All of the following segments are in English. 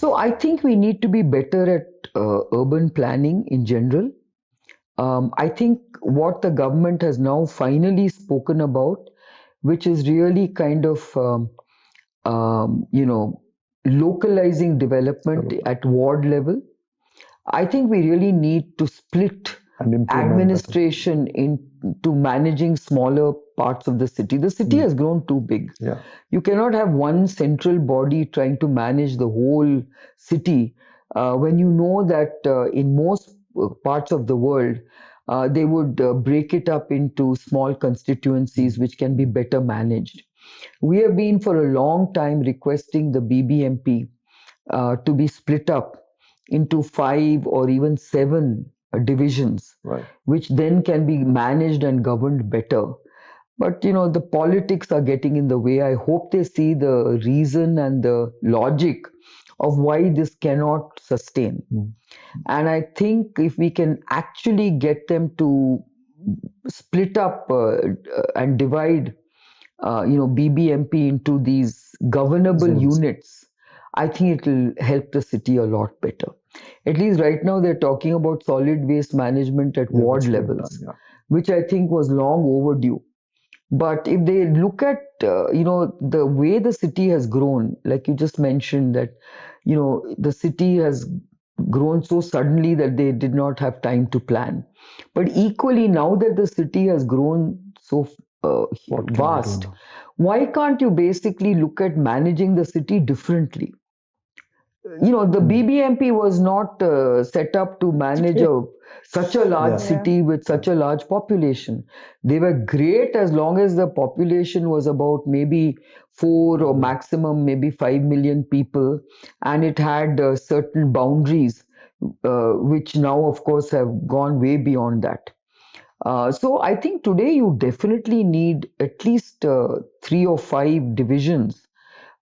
So I think we need to be better at urban planning in general. I think what the government has now finally spoken about, which is really kind of, localizing development at ward level. I think we really need to split administration into managing smaller parts of the city. The city has grown too big. Yeah. You cannot have one central body trying to manage the whole city when you know that in most parts of the world, they would break it up into small constituencies which can be better managed. We have been for a long time requesting the BBMP to be split up into 5 or even 7 divisions, which then can be managed and governed better. But the politics are getting in the way. I hope they see the reason and the logic of why this cannot sustain. And I think if we can actually get them to split up and divide BBMP into these governable units, I think it will help the city a lot better. At least right now they're talking about solid waste management at ward levels, which I think was long overdue. But if they look at the way the city has grown, like you just mentioned that the city has grown so suddenly that they did not have time to plan. But equally, now that the city has grown so vast, why can't you basically look at managing the city differently? The BBMP was not set up to manage such a large city with such a large population. They were great as long as the population was about maybe 4 or maximum maybe 5 million people, and it had certain boundaries, which now of course have gone way beyond that. So I think today you definitely need at least 3 or 5 divisions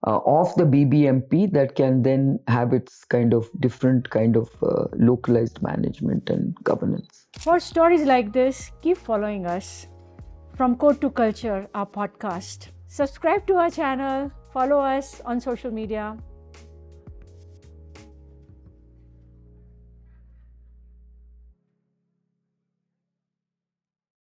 of the BBMP that can then have its kind of different kind of localized management and governance. For stories like this, keep following us. From Code to Culture, our podcast. Subscribe to our channel, follow us on social media.